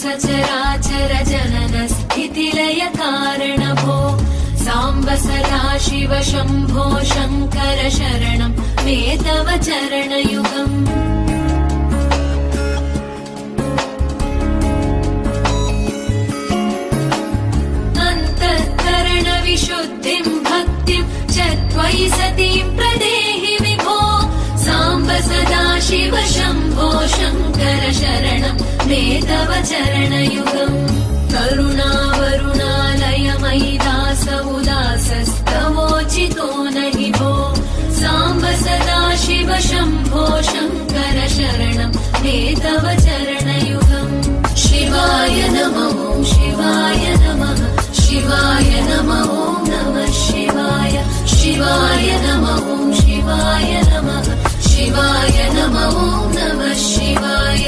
सचराचर जनन स्थितिलय कारण भो साम्ब सदा शिव शम्भो शङ्कर शरणं मे तव चरणयुगम् अन्तःकरण विशुद्धिं भक्तिं च त्वयि सतीं प्रदेहि विभो साम्ब सदा शिव शम्भो शङ्कर शरणं मे तव चरणयुगम् करुणावरुणालय मयि दास उदासस्तवोचितो नहि भो साम्ब सदा शिव शम्भो शङ्कर शरणं मे तव चरणयुगम् शिवाय नमो शिवाय नमः शिवाय नमो नमः शिवाय शिवाय नमो शिवाय नमः शिवाय नमो नमः शिवाय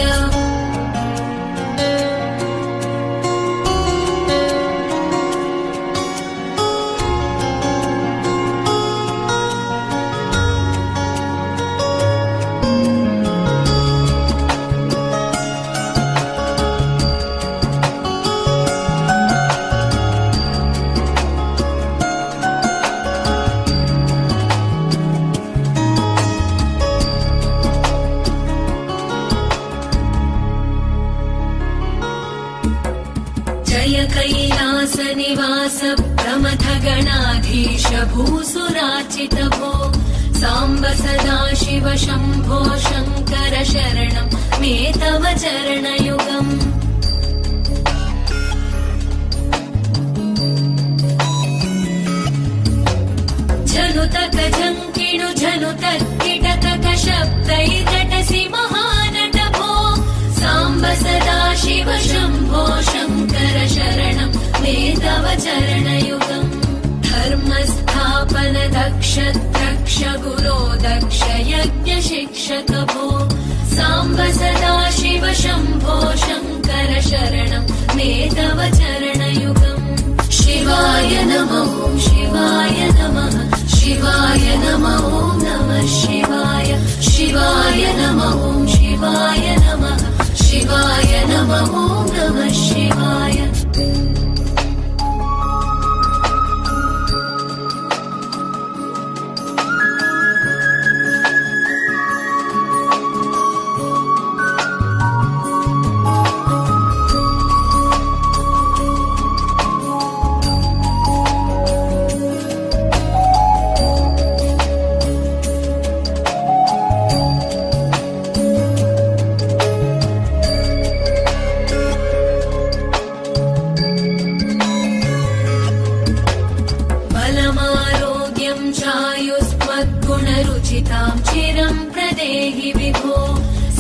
कैलासनिवास प्रमथ गणाधीश भूसुराचित भो साम्ब सदा शिव शम्भो शङ्कर शरणं मे तव चरणयुगम् झनुतक झङ्किणु झनुतक किटकक शब्दैर्नटसि महानट भो साम्ब सदा शिव शम्भो शङ्कर शरणं मे तव चरणयुगम् धर्मस्थापन दक्ष द्रक्ष गुरो दक्ष यज्ञ शिक्षक भो साम्ब सदा शिव शम्भो शङ्कर शरणं मे तव चरणयुगम् शिवाय नमो शिवाय नमः शिवाय नमो नमः शिवाय शिवाय नमो शिवाय नमः शिवाय नमो नमः शिवाय चिरं प्रदेहि विभो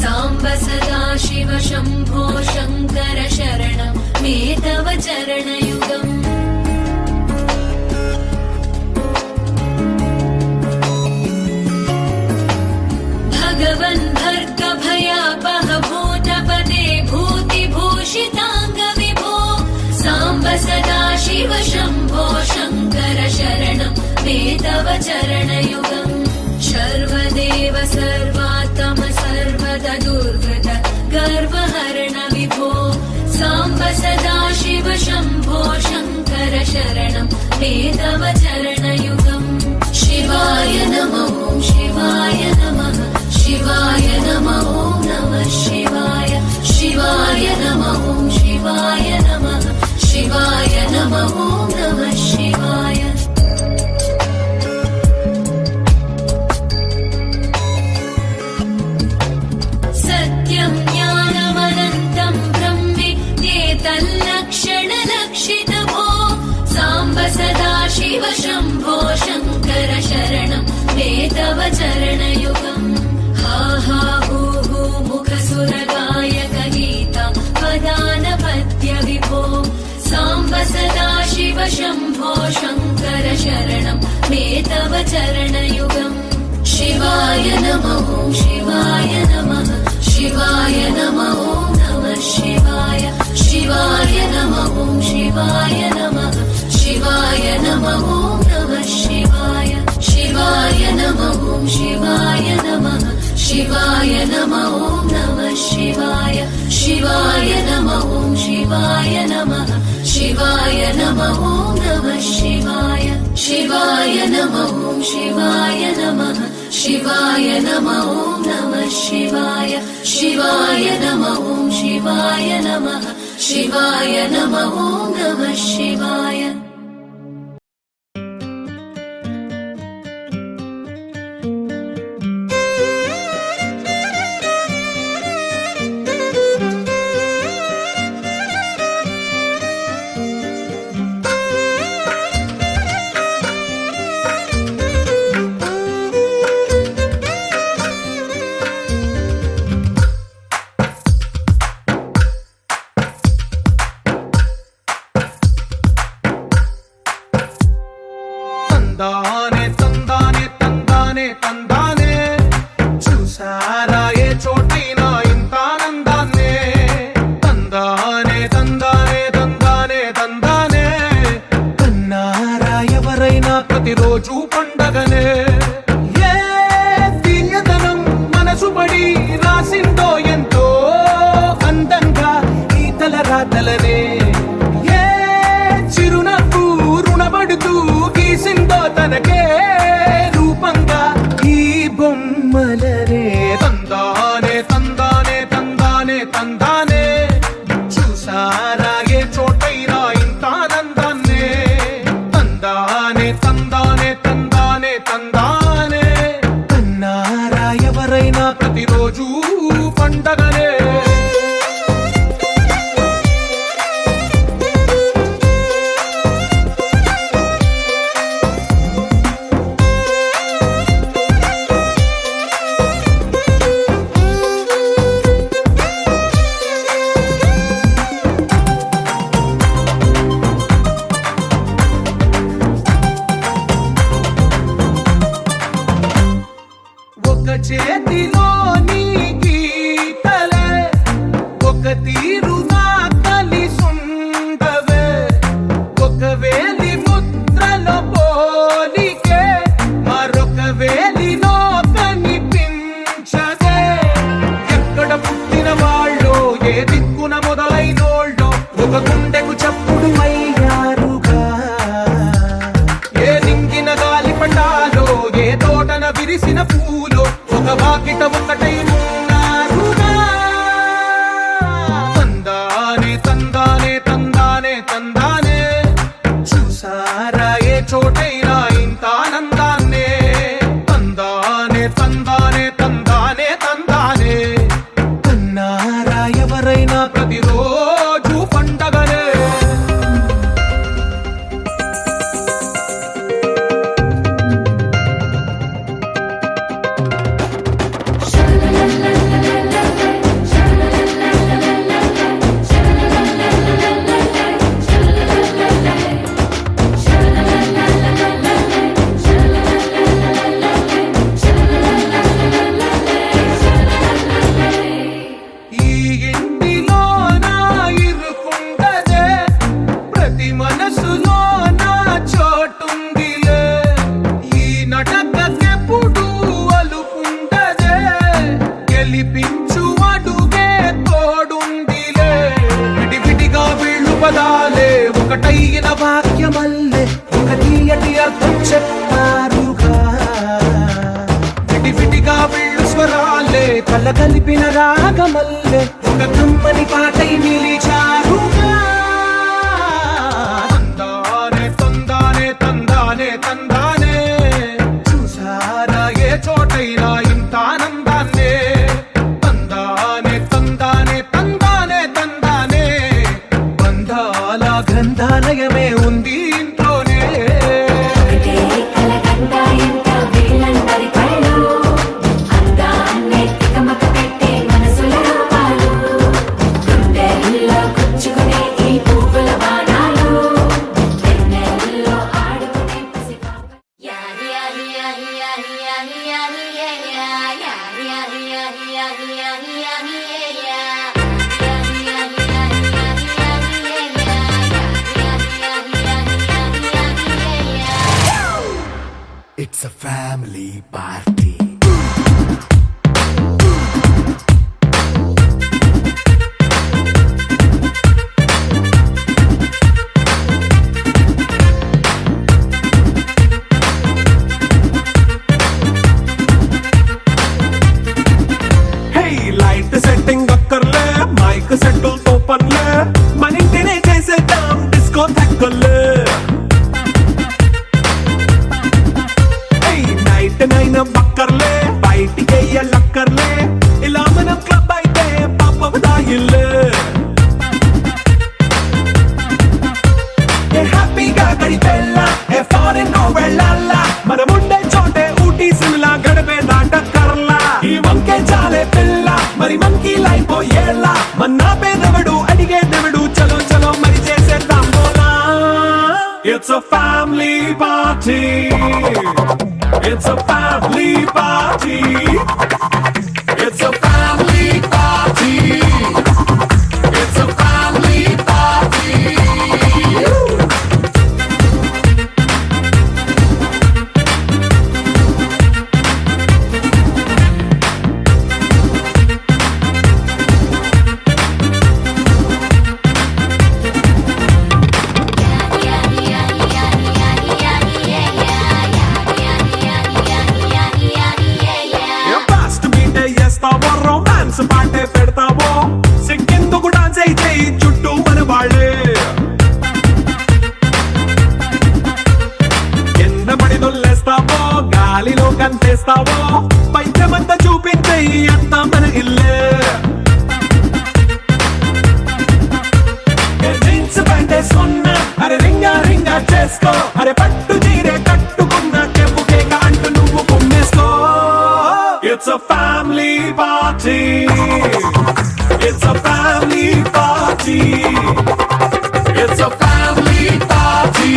साम्ब सदा शिव शम्भो शङ्कर शरणं मे तव चरणयुगम् तव चरणयुगम् सर्वदेव सर्वात्म सर्वदा दुर्वृत गर्वहरण विभो साम्ब सदा शिव शम्भो शङ्कर शरणं मे तव चरणयुगम् शिवाय नमः शिवाय नमः शिवाय नमः नमः शिवाय शिवाय नमः शिवाय नमः शिवाय नमः नमः शिवाय सत्यं ज्ञानमनन्तं ब्रह्मेतल्लक्षणलक्षितभो साम्ब सदा शिव शम्भो शङ्कर शरणं मे तव चरणयुगम् हा हा हू हू मुखसुरगायक गीता वदानपत्य विभो साम्ब सदा शिव शम्भो शङ्कर शरणं मे तव चरणयुगम् शिवाय नमः शिवाय नमः शिवाय नमः नमः शिवाय शिवाय नमः शिवाय नमः शिवाय नमः नमः शिवाय शिवाय नमः शिवाय नमः शिवाय नमः नमः शिवाय शिवाय नमः शिवाय नमः शिवाय नमः नमः शिवाय शिवाय नमः शिवाय नमः शिवाय नमः नमः शिवाय शिवाय नमः शिवाय नमः शिवाय नमः नमः शिवाय తందానే తందానే తందానే తందానే చూసారా ఏ చోటైనా ఇంత ఆనందాన్నే తందానే తందానే తందానే తందానే కన్నారా ఎవరైనా ప్రతిరోజు పండగనే ఏ తీయదనం మనసు పడి రాసిందో ఎంతో అందంగా ఈ తలరాతలనే ఏ చిరునవ్వు రుణపడుతూ గీసిందో తనకే రూపంగా ఈ బొమ్మలనే తందానే తందానే తందానే తందానే చూసారా ఏ చోటైనా ఇంత ఆనందాన్నే తందానే తందానే తందానే తందానే కన్నారా ఎవరైనా ప్రతిరోజు పండగనే ఒక చేతిలో నీ గీతలే ఒక తీరుగా కలిసుండవే ఒక వేలి ముద్రలో పోలికే మరొక వేలిలో కనిపించదే ఎక్కడ పుట్టిన వాళ్ళో ఏ దిక్కున మొదలైనోళ్ళో ఒక గుండెకు చప్పుడు అయ్యారుగా ఏ నింగిన గాలి పండాలో ఏ తోటన విరిసిన పూలో ఒక వాకిట ఒకటై ఉన్నారుగా తందానే తందానే తందానే తందానే చూసారా ఏ చోటైనా ఇంత ఆనందాన్నే తందానే తందానే తందానే తందానే కన్నారా ఎవరైనా ప్రతిరోజు పండగనే కళ్ళ కలిపిన రాగమల్లె ఒక కమ్మని పాటై నిలిచారుగా తందానే తందానే తందానే తందానే చూసారా ఏ చోటైనా ఇంత ఆనందాన్నే తందానే తందానే తందానే తందానే బంధాల గ్రంథాలయమే ఉంది ఇంట్లోనే It's a family party. Hey, light setting అక్కర్లే మైక్ సెట్టులతో పనులే మన ఇంటినే చేసేద్దాం డిస్కో థెక్కలే నైట్ నైన్ బక్కర్లే బయటికి లక్కర్లే ఇలా మనం క్లబ్ అయితే పాపం దాయిల్లే హ్యాపీగా గడిపెళ్ళా ఏ ఫారెన్ నో వెళ్ళాలా మనం ఉండే చోటే ఊటీ సిమ్లా గడిపే దాటక్కర్లా ఈ వంకే చాలే పిల్ల మరి మంకీ లైఫ్ ఏళ్ళ మన్నా పేదవడు అడిగేదెవడు చలో చలో మరి చేసేద్దాం బోలా it's a family party It's a family party. It's a family party. It's a family party. Romance పాటే పెడతావో సిగ్గెందుకు డాన్స్ అయితే చుట్టూ మన వాళ్ళే కింద పడి దొల్లేస్తావో గాలిలో కంతేస్తావో పైద్యమంతా చూపించే అంతా మన ఇల్లే జీన్స్ ప్యాంటేసుకున్నా అరే రింగా రింగా చేసుకో అరే పట్టు చీరే కట్టుకున్న కెప్పు కేక అంటూ నువ్వు కుమ్మేసుకో It's a family party. It's a family party. It's a family party.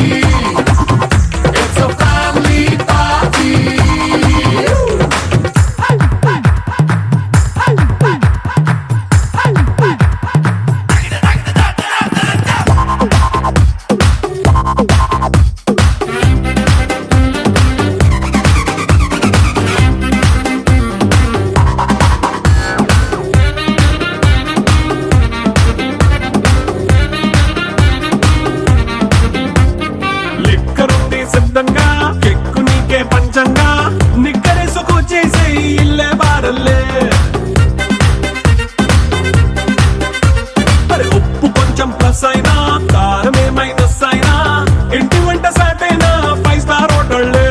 It's a family party. కెక్కు నీకే పంచంగా నిక్కరేసుకు చేసే ఇల్లే బారల్లే మరి ఉప్పు కొంచెం ప్లస్ అయినా కారమే మైనస్ అయినా ఇంటి వంట సాటైనా 5 స్టార్ హోటళ్ళే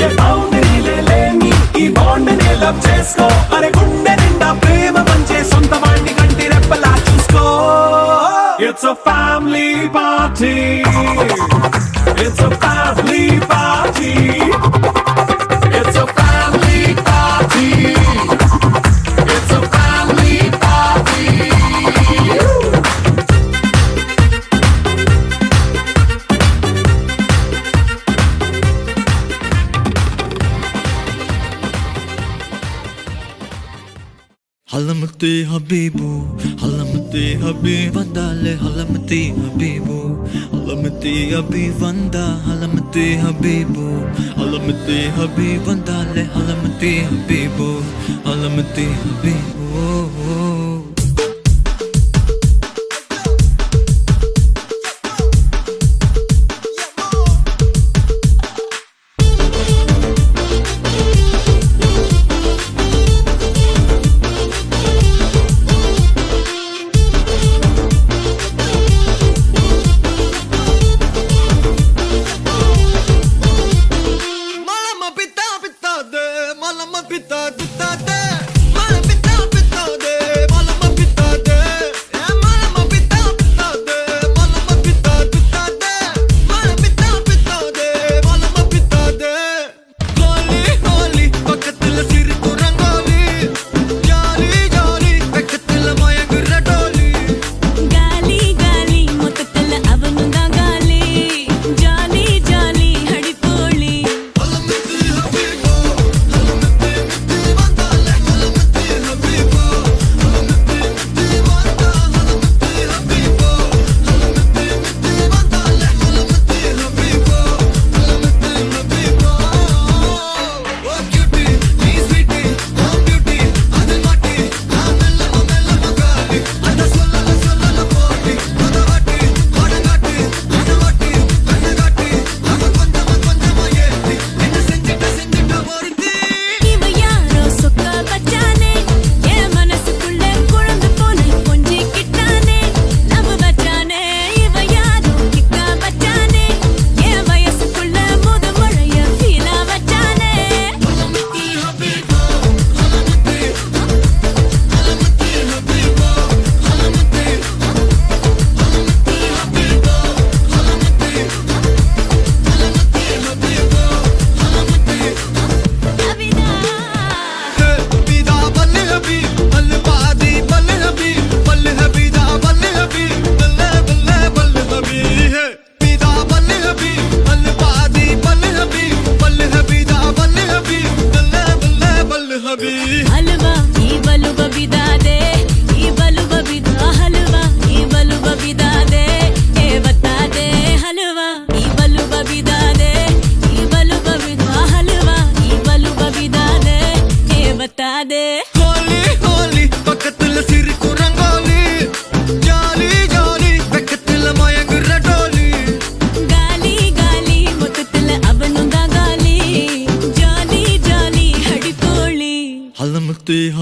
ఏ బౌండరీలే లేని ఈ బాండ్ ని లవ్ చేసుకో అరే గుండె నిండా ప్రేమ పంచే సొంత వాడిని కంటి రెప్పలా చూసుకో It's a family party. It's a family party. It's a family party. It's a family party. Halamati Habibu, Halamati Habib Vandale, Halamati Habibu, Halamati Habib Vanda, Halamati Habibu, Halamati Habib Vandale, Halamati Habibu, Halamati Habibu.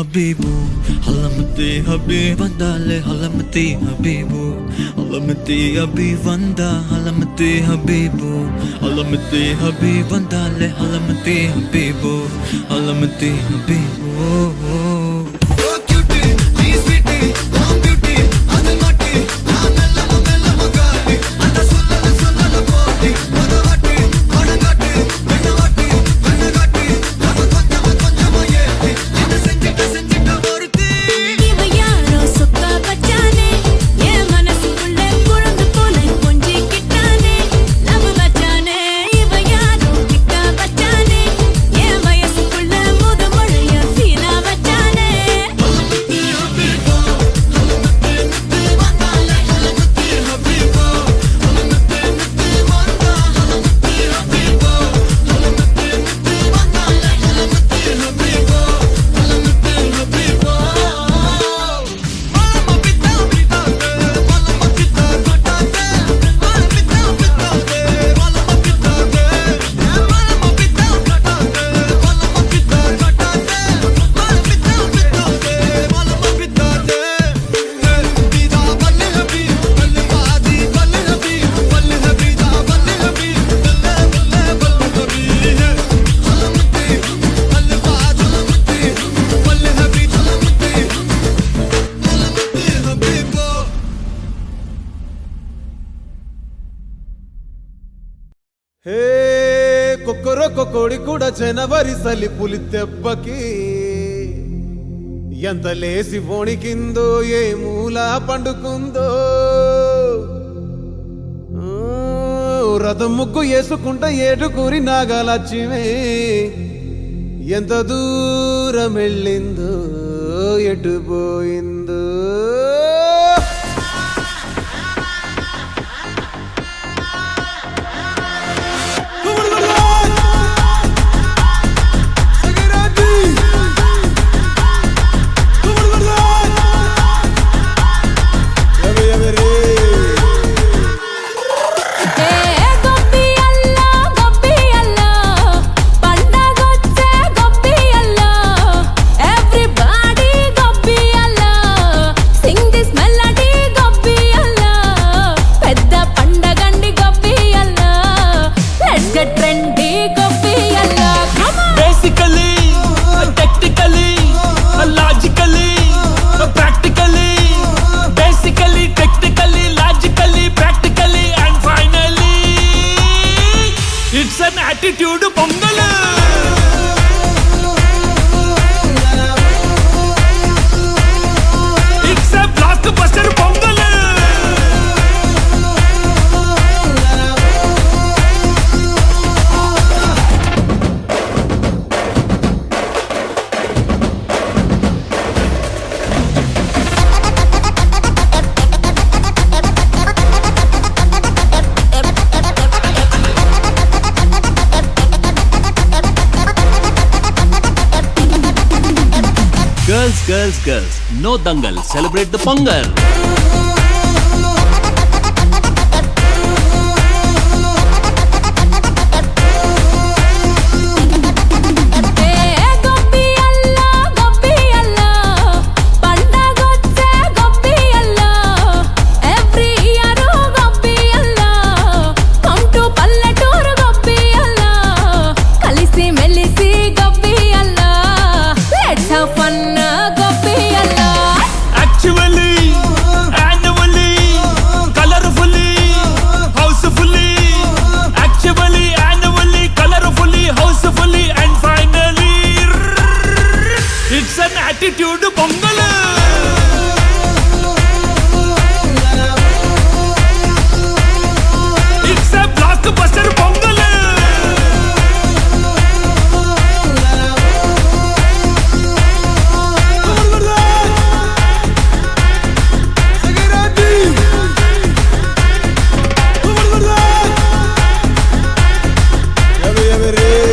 habibu halamati habibandale halamati habibu halamati habibanda halamati habibu halamati habibandale halamati habibu halamati habibu హే కొక్కరొక్క కోడి కూడా జనవరి సలి పులి దెబ్బకి ఎంత లేసి వణికిందో ఏ మూల పండుకుందో రథం ముగ్గు వేసుకుంటా ఏటుకూరి నాగలక్ష్మి ఎంత దూరం వెళ్ళిందో ఎటు పోయిందో attitude pongal it's a block buster pongal Girls, girls, girls, no dangal, celebrate the Pongal. attitude pongal it's a block buster pongal ఎవరే